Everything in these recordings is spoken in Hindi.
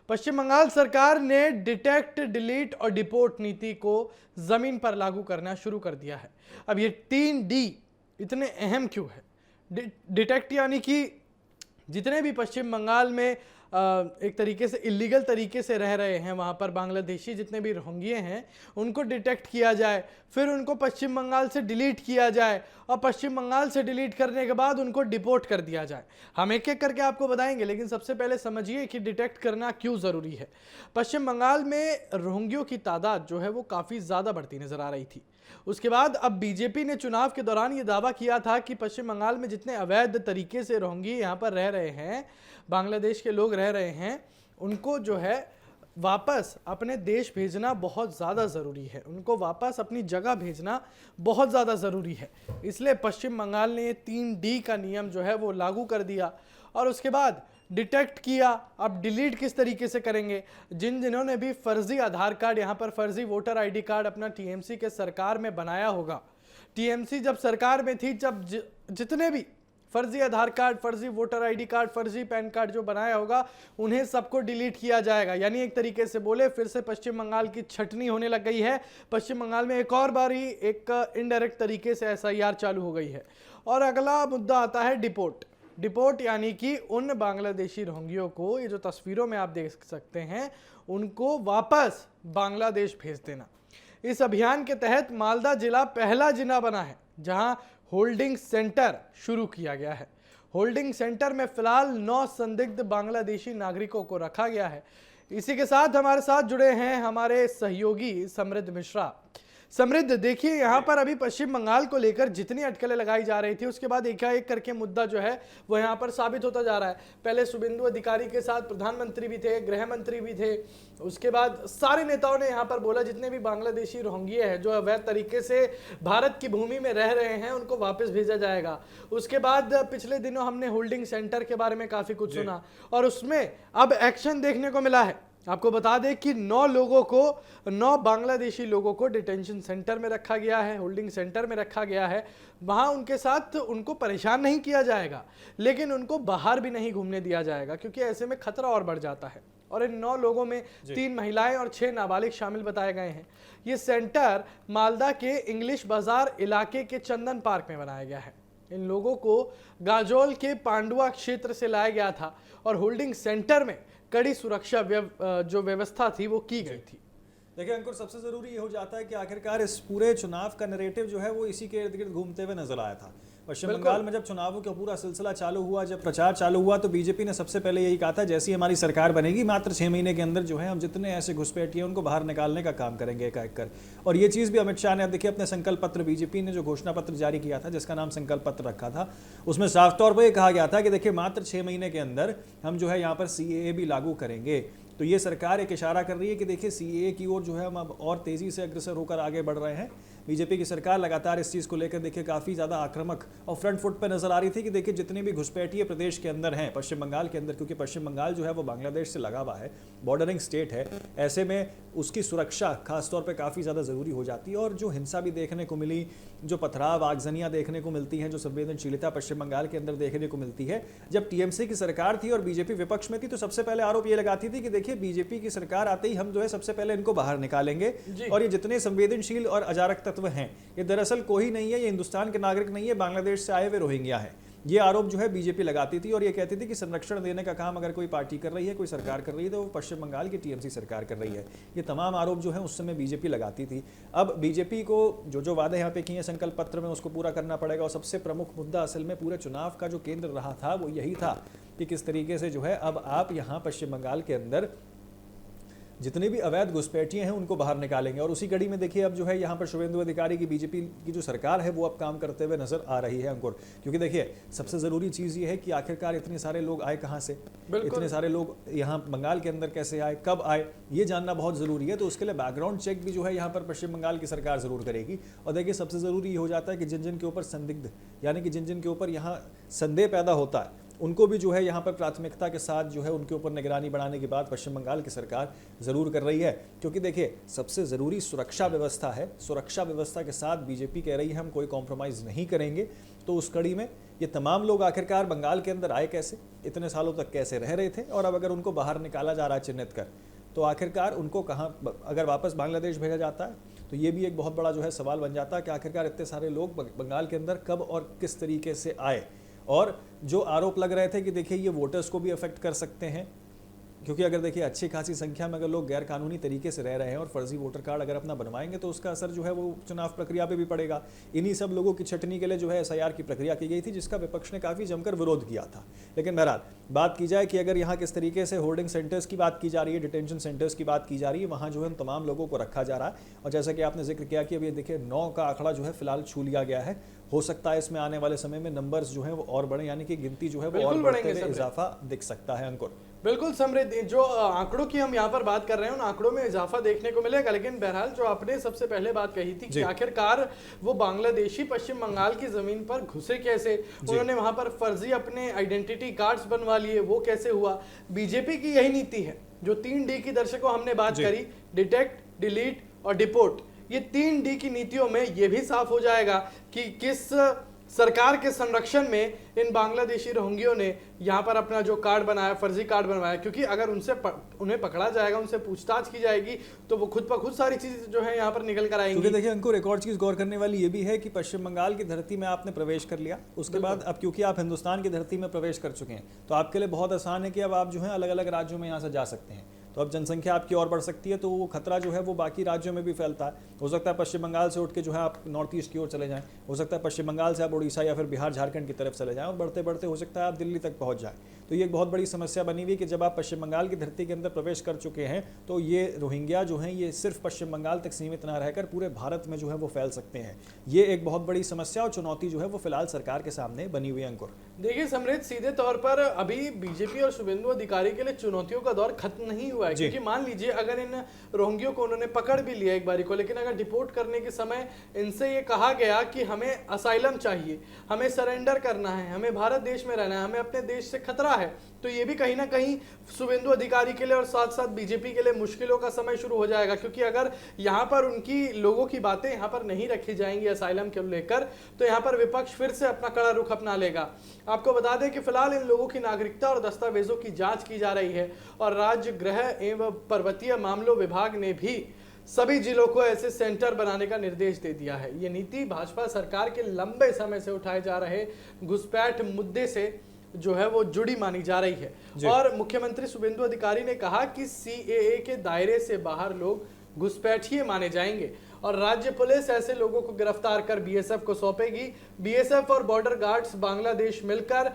पश्चिम बंगाल सरकार ने डिटेक्ट, डिलीट और डिपोर्ट नीति को जमीन पर लागू करना शुरू कर दिया है। अब ये 3D इतने अहम क्यों है? डिटेक्ट यानी कि जितने भी पश्चिम बंगाल में एक तरीके से इलीगल तरीके से रह रहे हैं, वहाँ पर बांग्लादेशी जितने भी रोहिंग्या हैं उनको डिटेक्ट किया जाए, फिर उनको पश्चिम बंगाल से डिलीट किया जाए और पश्चिम बंगाल से डिलीट करने के बाद उनको डिपोर्ट कर दिया जाए। हम एक एक करके आपको बताएंगे, लेकिन सबसे पहले समझिए कि डिटेक्ट करना क्यों ज़रूरी है। पश्चिम बंगाल में रोहिंग्यों की तादाद जो है वो काफ़ी ज़्यादा बढ़ती नजर आ रही थी। उसके बाद अब बीजेपी ने चुनाव के दौरान ये दावा किया था कि पश्चिम बंगाल में जितने अवैध तरीके से रोहिंग्या यहाँ पर रह रहे हैं, बांग्लादेश के लोग रह रहे हैं, उनको जो है वापस अपने देश भेजना बहुत ज़्यादा ज़रूरी है, उनको वापस अपनी जगह भेजना बहुत ज़्यादा ज़रूरी है। इसलिए पश्चिम बंगाल ने 3D का नियम जो है वो लागू कर दिया और उसके बाद डिटेक्ट किया। अब डिलीट किस तरीके से करेंगे? जिन्होंने भी फर्जी आधार कार्ड, यहाँ पर फर्जी वोटर आईडी कार्ड अपना टीएमसी के सरकार में बनाया होगा, टीएमसी जब सरकार में थी, जब जितने भी फर्जी आधार कार्ड, फर्जी वोटर आईडी कार्ड, फर्जी पैन कार्ड जो बनाया होगा, उन्हें सबको डिलीट किया जाएगा। यानी एक तरीके से बोले, फिर से पश्चिम बंगाल की छटनी होने लग गई है। पश्चिम बंगाल में एक और बारी एक इनडायरेक्ट तरीके से एसआईआर चालू हो गई है। और अगला मुद्दा आता है डिपोर्ट। डिपोर्ट यानी कि उन बांग्लादेशी रोहिंग्यों को, ये जो तस्वीरों में आप देख सकते हैं, उनको वापस बांग्लादेश भेज देना। इस अभियान के तहत मालदा जिला पहला जिला बना है जहां होल्डिंग सेंटर शुरू किया गया है। होल्डिंग सेंटर में फिलहाल 9 संदिग्ध बांग्लादेशी नागरिकों को रखा गया है। इसी के साथ हमारे साथ जुड़े हैं हमारे सहयोगी समृद्ध मिश्रा। समृद्ध, देखिए यहाँ पर अभी पश्चिम बंगाल को लेकर जितनी अटकलें लगाई जा रही थी, उसके बाद एकाएक करके मुद्दा जो है वो यहाँ पर साबित होता जा रहा है। पहले शुभेंदु अधिकारी के साथ प्रधानमंत्री भी थे, गृह मंत्री भी थे, उसके बाद सारे नेताओं ने यहाँ पर बोला जितने भी बांग्लादेशी रोहिंग्या हैं जो अवैध तरीके से भारत की भूमि में रह रहे हैं, उनको वापस भेजा जाएगा। उसके बाद पिछले दिनों हमने होल्डिंग सेंटर के बारे में काफी कुछ सुना और उसमें अब एक्शन देखने को मिला है। आपको बता दें कि 9 बांग्लादेशी लोगों को डिटेंशन सेंटर में रखा गया है, होल्डिंग सेंटर में रखा गया है। वहां उनके साथ उनको परेशान नहीं किया जाएगा, लेकिन उनको बाहर भी नहीं घूमने दिया जाएगा, क्योंकि ऐसे में खतरा और बढ़ जाता है। और इन 9 लोगों में 3 महिलाएं और 6 नाबालिग शामिल बताए गए हैं। ये सेंटर मालदा के इंग्लिश बाजार इलाके के चंदन पार्क में बनाया गया है। इन लोगों को गाजोल के पांडुआ क्षेत्र से लाया गया था और होल्डिंग सेंटर में कड़ी सुरक्षा जो व्यवस्था थी वो की गई थी। देखिए अंकुर, सबसे जरूरी ये हो जाता है कि आखिरकार इस पूरे चुनाव का नैरेटिव जो है वो इसी के इर्द गिर्द घूमते हुए नजर आया था। पश्चिम बंगाल में जब चुनावों का पूरा सिलसिला चालू हुआ, जब प्रचार चालू हुआ, तो बीजेपी ने सबसे पहले यही कहा था, जैसी हमारी सरकार बनेगी मात्र 6 महीने के अंदर जो है हम जितने ऐसे घुसपैठिए उनको बाहर निकालने का काम करेंगे एक एक कर। और ये चीज़ भी अमित शाह ने, देखिए अपने संकल्प पत्र, बीजेपी ने जो घोषणा पत्र जारी किया था जिसका नाम संकल्प पत्र रखा था, उसमें साफ तौर पर यह कहा गया था कि देखिए मात्र 6 महीने के अंदर हम जो है यहाँ पर CAA भी लागू करेंगे। तो ये सरकार एक इशारा कर रही है कि देखिए CAA की ओर जो है हम अब और तेज़ी से अग्रसर होकर आगे बढ़ रहे हैं। बीजेपी की सरकार लगातार इस चीज़ को लेकर देखिए काफ़ी ज़्यादा आक्रामक और फ्रंट फुट पर नजर आ रही थी कि देखिए जितने भी घुसपैठिए प्रदेश के अंदर हैं, पश्चिम बंगाल के अंदर, क्योंकि पश्चिम बंगाल जो है वो बांग्लादेश से लगा हुआ है, बॉर्डरिंग स्टेट है, ऐसे में उसकी सुरक्षा खासतौर पर काफ़ी ज़्यादा ज़रूरी हो जाती है। और जो हिंसा भी देखने को मिली, जो पथराव, आगजनियाँ देखने को मिलती हैं, जो संवेदनशीलता पश्चिम बंगाल के अंदर देखने को मिलती है, जब TMC की सरकार थी और बीजेपी विपक्ष में थी, तो सबसे पहले आरोप ये लगाती थी कि देखिए बीजेपी की सरकार आते ही हम जो है सबसे पहले इनको बाहर निकालेंगे और ये जितने संवेदनशील और अजारक तत्व हैं ये दरअसल कोई नहीं है, ये हिंदुस्तान के नागरिक नहीं है, बांग्लादेश से आए हुए रोहिंग्या है। ये आरोप जो है बीजेपी लगाती थी और ये कहती थी कि संरक्षण देने का काम अगर कोई पार्टी कर रही है, कोई सरकार कर रही है, तो वो पश्चिम बंगाल की TMC सरकार कर रही है। ये तमाम आरोप जो है उस समय बीजेपी लगाती थी। अब बीजेपी को जो वादे यहाँ पे किए संकल्प पत्र में उसको पूरा करना पड़ेगा। और सबसे प्रमुख मुद्दा असल में पूरे चुनाव का जो केंद्र रहा था वो यही था कि किस तरीके से जो है अब आप यहाँ पश्चिम बंगाल के अंदर जितने भी अवैध घुसपैठिए हैं उनको बाहर निकालेंगे। और उसी कड़ी में देखिए अब जो है यहाँ पर शुभेंदु अधिकारी की बीजेपी की जो सरकार है वो अब काम करते हुए नजर आ रही है अंकुर। क्योंकि देखिए सबसे ज़रूरी चीज़ ये है कि आखिरकार इतने सारे लोग आए कहाँ से, इतने सारे लोग यहाँ बंगाल के अंदर कैसे आए, कब आए, ये जानना बहुत ज़रूरी है। तो उसके लिए बैकग्राउंड चेक भी जो है यहाँ पर पश्चिम बंगाल की सरकार ज़रूर करेगी। और देखिए सबसे ज़रूरी ये हो जाता है कि जिन जिन के ऊपर संदिग्ध, यानी कि जिन जिन के ऊपर यहाँ संदेह पैदा होता है, उनको भी जो है यहाँ पर प्राथमिकता के साथ जो है उनके ऊपर निगरानी बढ़ाने की बात पश्चिम बंगाल की सरकार ज़रूर कर रही है। क्योंकि देखिए सबसे ज़रूरी सुरक्षा व्यवस्था है, सुरक्षा व्यवस्था के साथ बीजेपी कह रही है हम कोई कॉम्प्रोमाइज़ नहीं करेंगे। तो उस कड़ी में ये तमाम लोग आखिरकार बंगाल के अंदर आए कैसे, इतने सालों तक कैसे रह रहे थे, और अब अगर उनको बाहर निकाला जा रहा है चिन्हित कर, तो आखिरकार उनको कहाँ, अगर वापस बांग्लादेश भेजा जाता है तो ये भी एक बहुत बड़ा जो है सवाल बन जाता है कि आखिरकार इतने सारे लोग बंगाल के अंदर कब और किस तरीके से आए। और जो आरोप लग रहे थे कि देखिए ये वोटर्स को भी अफेक्ट कर सकते हैं, क्योंकि अगर देखिए अच्छी खासी संख्या में अगर लोग गैर कानूनी तरीके से रह रहे हैं और फर्जी वोटर कार्ड अगर अपना बनवाएंगे तो उसका असर जो है वो चुनाव प्रक्रिया पे भी पड़ेगा। इन्हीं सब लोगों की छटनी के लिए जो है एसआईआर की प्रक्रिया की गई थी, जिसका विपक्ष ने काफ़ी जमकर विरोध किया था। लेकिन बहरहाल बात की जाए कि अगर यहाँ किस तरीके से होल्डिंग सेंटर्स की बात की जा रही है, डिटेंशन सेंटर्स की बात की जा रही है, वहाँ जो है उन तमाम लोगों को रखा जा रहा है। और जैसा कि आपने जिक्र किया कि अब ये देखिए 9 का आंकड़ा जो है फिलहाल छू लिया गया है। हो सकता है इसमें आने वाले समय में नंबर्स जो है वो और बढ़े, यानी कि गिनती जो है वो और बढ़ते हुए इजाफा दिख सकता है। अंकुर, बिल्कुल समृद्ध, जो आंकड़ों की हम यहाँ पर बात कर रहे हैं उन आंकड़ों में इजाफा देखने को मिलेगा। लेकिन बहरहाल जो आपने सबसे पहले बात कही थी कि आखिरकार वो बांग्लादेशी पश्चिम बंगाल की जमीन पर घुसे कैसे, उन्होंने वहां पर फर्जी अपने आइडेंटिटी कार्ड्स बनवा लिए, वो कैसे हुआ। बीजेपी की यही नीति है जो 3D की दर्शकों हमने बात करी, डिटेक्ट, डिलीट और डिपोर्ट। ये 3D की नीतियों में ये भी साफ हो जाएगा कि किस सरकार के संरक्षण में इन बांग्लादेशी रोहिंग्यों ने यहाँ पर अपना जो कार्ड बनाया, फर्जी कार्ड बनवाया। क्योंकि अगर उन्हें पकड़ा जाएगा, उनसे पूछताछ की जाएगी तो वो खुद ब खुद सारी चीजें जो है यहाँ पर निकल कर आएंगी। क्योंकि देखिए अंकुर, एक और चीज गौर करने वाली ये भी है कि पश्चिम बंगाल की धरती में आपने प्रवेश कर लिया, उसके बाद अब क्योंकि आप हिंदुस्तान की धरती में प्रवेश कर चुके हैं तो आपके लिए बहुत आसान है कि अब आप जो है अलग अलग राज्यों में यहाँ से जा सकते हैं। तो अब जनसंख्या आपकी और बढ़ सकती है, तो वो खतरा जो है वो बाकी राज्यों में भी फैलता है। हो सकता है पश्चिम बंगाल से उठ के जो है आप नॉर्थ ईस्ट की ओर चले जाएं, हो सकता है पश्चिम बंगाल से आप उड़ीसा या फिर बिहार झारखंड की तरफ चले जाएं, और बढ़ते बढ़ते हो सकता है आप दिल्ली तक पहुंच जाएं। तो ये एक बहुत बड़ी समस्या बनी हुई कि जब आप पश्चिम बंगाल की धरती के अंदर प्रवेश कर चुके हैं तो ये रोहिंग्या जो हैं ये सिर्फ पश्चिम बंगाल तक सीमित ना रहकर पूरे भारत में जो है वो फैल सकते हैं। ये एक बहुत बड़ी समस्या और चुनौती जो है वो फिलहाल सरकार के सामने बनी हुई है। अंकुर, देखिए समृद्ध, सीधे तौर पर अभी बीजेपी और शुभेंदु अधिकारी के लिए चुनौतियों का दौर खत्म नहीं हुआ है। क्योंकि मान लीजिए अगर इन रोहिंग्यों को उन्होंने पकड़ भी लिया एक बारी को, लेकिन अगर डिपोर्ट करने के समय इनसे ये कहा गया कि हमें असाइलम चाहिए, हमें सरेंडर करना है, हमें भारत देश में रहना है, हमें अपने देश से खतरा है, तो ये भी कहीं ना कहीं शुभेंदु अधिकारी के लिए और साथ साथ बीजेपी के लिए मुश्किलों का समय शुरू हो जाएगा। क्योंकि अगर यहाँ पर उनकी लोगों की बातें यहाँ पर नहीं रखी जाएंगी असाइलम को लेकर, तो यहाँ पर विपक्ष फिर से अपना कड़ा रुख अपना लेगा। आपको बता दें कि फिलहाल इन लोगों की नागरिकता और दस्तावेजों की जांच की जा रही है और राज्य गृह एवं पर्वतीय मामलों विभाग ने भी सभी जिलों को ऐसे सेंटर बनाने का निर्देश दे दिया है। ये नीति भाजपा सरकार के लंबे समय से उठाए जा रहे घुसपैठ मुद्दे से जो है वो जुड़ी मानी जा रही है। और मुख्यमंत्री शुभेंदु अधिकारी ने कहा कि सीएए के दायरे से बाहर लोग घुसपैठिए माने जाएंगे और राज्य पुलिस ऐसे लोगों को गिरफ्तार कर बीएसएफ को सौंपेगी। बीएसएफ और बॉर्डर गार्ड्स बांग्लादेश मिलकर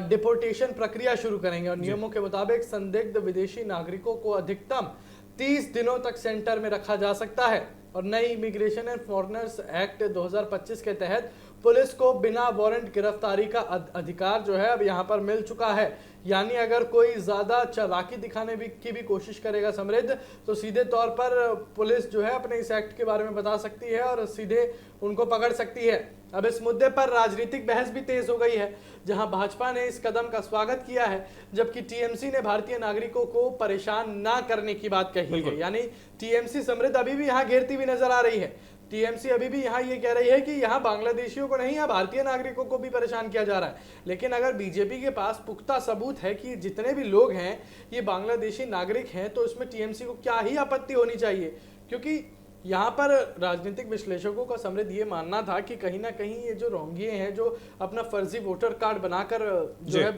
डिपोर्टेशन प्रक्रिया शुरू करेंगे और नियमों के मुताबिक संदिग्ध विदेशी नागरिकों को अधिकतम 30 दिनों तक सेंटर में रखा जा सकता है। और नई इमिग्रेशन एंड फॉरेनर्स एक्ट 2025 के तहत पुलिस को बिना वारंट गिरफ्तारी का अधिकार जो है अब यहाँ पर मिल चुका है। यानी अगर कोई ज्यादा चालाकी दिखाने की भी कोशिश करेगा समृद्ध, तो सीधे तौर पर पुलिस जो है अपने इस एक्ट के बारे में बता सकती है और सीधे उनको पकड़ सकती है। अब इस मुद्दे पर राजनीतिक बहस भी तेज हो गई है, जहां भाजपा ने इस कदम का स्वागत किया है, जबकि टीएमसी ने भारतीय नागरिकों को परेशान ना करने की बात कही है। यानी टीएमसी समृद्ध अभी भी यहाँ घेरती हुई नजर आ रही है। टीएमसी अभी भी यहाँ ये कह रही है कि यहाँ बांग्लादेशियों को नहीं, यहाँ भारतीय नागरिकों को भी परेशान किया जा रहा है। लेकिन अगर बीजेपी के पास पुख्ता सबूत है कि जितने भी लोग हैं ये बांग्लादेशी नागरिक हैं, तो इसमें टीएमसी को क्या ही आपत्ति होनी चाहिए। क्योंकि यहाँ पर राजनीतिक विश्लेषकों का समृद्ध ये मानना था कि कहीं ना कहीं ये जो रोहिंग्ये हैं जो अपना फर्जी वोटर कार्ड बनाकर जो है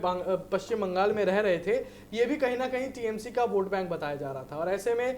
पश्चिम बंगाल में रह रहे थे, ये भी कहीं ना कहीं टीएमसी का वोट बैंक बताया जा रहा था। और ऐसे में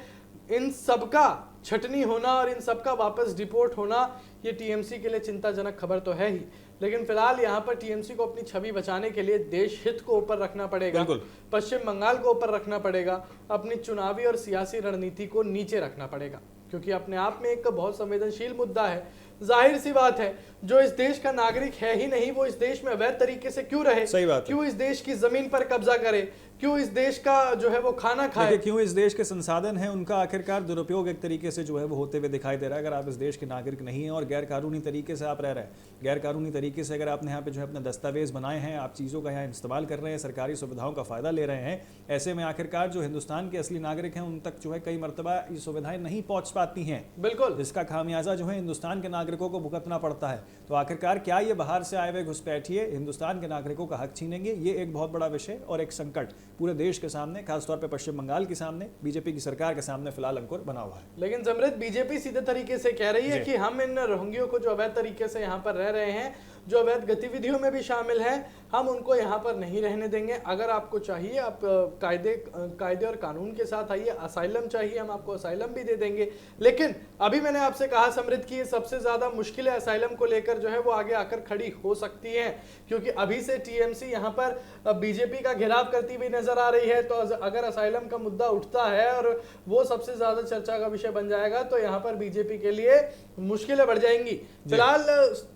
इन सबका छटनी होना और इन सबका वापस डिपोर्ट होना ये टीएमसी के लिए चिंताजनक खबर तो है ही। लेकिन फिलहाल यहाँ पर टीएमसी को अपनी छवि बचाने के लिए देश हित को ऊपर रखना पड़ेगा, पश्चिम बंगाल को ऊपर रखना पड़ेगा, अपनी चुनावी और सियासी रणनीति को नीचे रखना पड़ेगा, क्योंकि अपने आप में एक बहुत संवेदनशील मुद्दा है। जाहिर सी बात है, जो इस देश का नागरिक है ही नहीं वो इस देश में अवैध तरीके से क्यों रहे, सही बात है। क्यों इस देश की जमीन पर कब्जा करे, क्यों इस देश का जो है वो खाना खाए, क्यों इस देश के संसाधन हैं उनका आखिरकार दुरुपयोग एक तरीके से जो है वो होते हुए दिखाई दे रहा है। अगर आप इस देश के नागरिक नहीं हैं और गैर कानूनी तरीके से आप रह रहे हैं, गैर कानूनी तरीके से अगर आपने यहाँ पे जो है अपना दस्तावेज बनाए हैं, आप चीज़ों का यहाँ इस्तेमाल कर रहे हैं, सरकारी सुविधाओं का फायदा ले रहे हैं, ऐसे में आखिरकार जो हिंदुस्तान के असली नागरिक हैं उन तक जो है कई मरतबा ये सुविधाएं नहीं पहुंच पाती हैं। बिल्कुल, इसका खामियाजा जो है हिंदुस्तान के नागरिक नागरिकों को भुगतना पड़ता है। तो आखिरकार क्या ये बाहर से आए हुए घुसपैठिए हिंदुस्तान के नागरिकों का हक छीनेंगे? ये एक बहुत बड़ा विषय और एक संकट पूरे देश के सामने, खासतौर पर पश्चिम बंगाल के सामने, बीजेपी की सरकार के सामने फिलहाल अंकुर बना हुआ है। लेकिन समृद्ध, बीजेपी सीधे तरीके से कह रही है कि हम इन रोहिंग्यों को जो अवैध तरीके से यहाँ पर रह रहे हैं, जो अवैध गतिविधियों में भी शामिल हैं, हम उनको यहाँ पर नहीं रहने देंगे। अगर आपको चाहिए, आप कायदे और कानून के साथ आइए, असाइलम चाहिए, हम आपको असाइलम भी दे देंगे। लेकिन अभी मैंने आपसे कहा समृद्ध की सबसे ज्यादा मुश्किल है असाइलम को लेकर जो है वो आगे आकर खड़ी हो सकती है, क्योंकि अभी से टीएमसी यहाँ पर बीजेपी का घेराव करती हुई नजर आ रही है। तो अगर असाइलम का मुद्दा उठता है और वो सबसे ज्यादा चर्चा का विषय बन जाएगा तो यहाँ पर बीजेपी के लिए मुश्किलें बढ़ जाएंगी। फिलहाल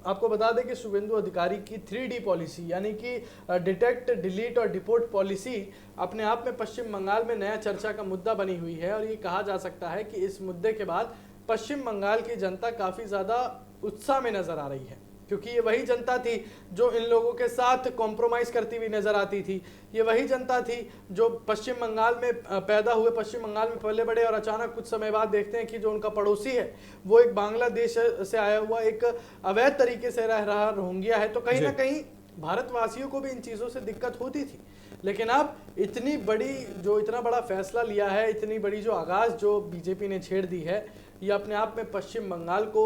आपको बता दें कि शुभेंदु अधिकारी की 3D पॉलिसी यानी कि डिटेक्ट, डिलीट और डिपोर्ट पॉलिसी अपने आप में पश्चिम बंगाल में नया चर्चा का मुद्दा बनी हुई है। और ये कहा जा सकता है कि इस मुद्दे के बाद पश्चिम बंगाल की जनता काफी ज्यादा उत्साह में नजर आ रही है, क्योंकि ये वही जनता थी जो इन लोगों के साथ कॉम्प्रोमाइज करती हुई नजर आती थी। ये वही जनता थी जो पश्चिम बंगाल में पैदा हुए, पश्चिम बंगाल में पले बड़े और अचानक कुछ समय बाद देखते हैं कि जो उनका पड़ोसी है वो एक बांग्लादेश से आया हुआ एक अवैध तरीके से रह रहा रोहिंग्या है। तो कहीं ना कहीं भारतवासियों को भी इन चीज़ों से दिक्कत होती थी। लेकिन अब इतना बड़ा फैसला लिया है, इतनी बड़ी जो आगाज जो बीजेपी ने छेड़ दी है, ये अपने आप में पश्चिम बंगाल को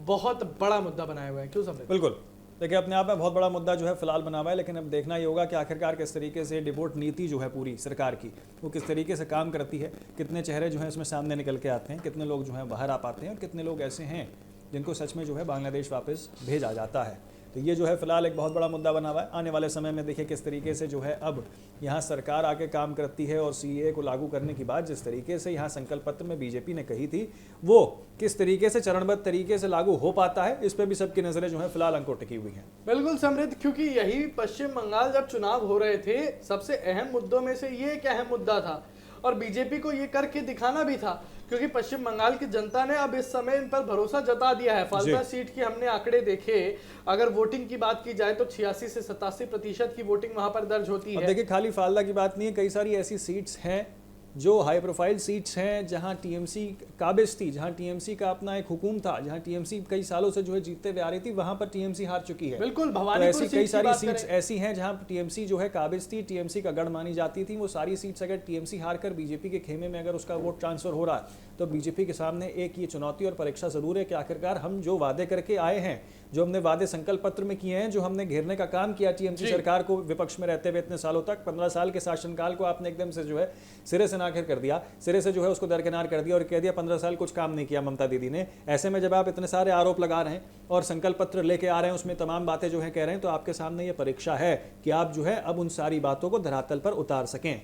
बहुत बड़ा मुद्दा बनाया हुआ है। क्यों समझे? बिल्कुल, देखिए अपने आप में बहुत बड़ा मुद्दा जो है फिलहाल बना हुआ है, लेकिन अब देखना ये होगा कि आखिरकार किस तरीके से डिपोर्ट नीति जो है पूरी सरकार की वो किस तरीके से काम करती है, कितने चेहरे जो हैं इसमें सामने निकल के आते हैं, कितने लोग जो हैं बाहर आ पाते हैं और कितने लोग ऐसे हैं जिनको सच में जो है बांग्लादेश वापस भेजा जाता है। तो ये जो है फिलहाल एक बहुत बड़ा मुद्दा बना हुआ है। आने वाले समय में देखिए किस तरीके से जो है अब यहाँ सरकार आके काम करती है और सीएए को लागू करने की बात जिस तरीके से यहाँ संकल्प पत्र में बीजेपी ने कही थी वो किस तरीके से चरणबद्ध तरीके से लागू हो पाता है, इस पर भी सबकी नजरें जो है फिलहाल अंकुर टिकी हुई हैं। बिल्कुल समृद्ध, क्योंकि यही पश्चिम बंगाल जब चुनाव हो रहे थे सबसे अहम मुद्दों में से ये एक अहम मुद्दा था और बीजेपी को ये करके दिखाना भी था, क्योंकि पश्चिम बंगाल की जनता ने अब इस समय इन पर भरोसा जता दिया है। फालता सीट की हमने आंकड़े देखे, अगर वोटिंग की बात की जाए तो 86 से 87% की वोटिंग वहां पर दर्ज होती है। देखिए खाली फालता की बात नहीं है, कई सारी ऐसी सीट्स हैं जो हाई प्रोफाइल सीट्स हैं जहां टीएमसी काबिज थी, जहां टीएमसी का अपना एक हुकूम था, जहां टीएमसी कई सालों से जो है जीतते हुए आ रही थी, वहां पर टीएमसी हार चुकी है। बिल्कुल, तो ऐसी कई सारी सीट्स ऐसी हैं जहां टीएमसी जो है काबिज थी, टीएमसी का गढ़ मानी जाती थी। वो सारी सीट्स अगर टीएमसी हार कर बीजेपी के खेमे में अगर उसका वोट ट्रांसफर हो रहा है तो बीजेपी के सामने एक ये चुनौती और परीक्षा जरूर है कि आखिरकार हम जो वादे करके आए हैं, जो हमने वादे संकल्प पत्र में किए हैं, जो हमने घेरने का काम किया टीएमसी सरकार को विपक्ष में रहते हुए इतने सालों तक, 15 साल के शासनकाल को आपने एकदम से जो है सिरे से नाखिर कर दिया, सिरे से जो है उसको दरकिनार कर दिया और कह दिया 15 साल कुछ काम नहीं किया ममता दीदी ने। ऐसे में जब आप इतने सारे आरोप लगा रहे हैं और संकल्प पत्र लेके आ रहे हैं, उसमें तमाम बातें जो है कह रहे हैं, तो आपके सामने ये परीक्षा है कि आप जो है अब उन सारी बातों को धरातल पर उतार सकें।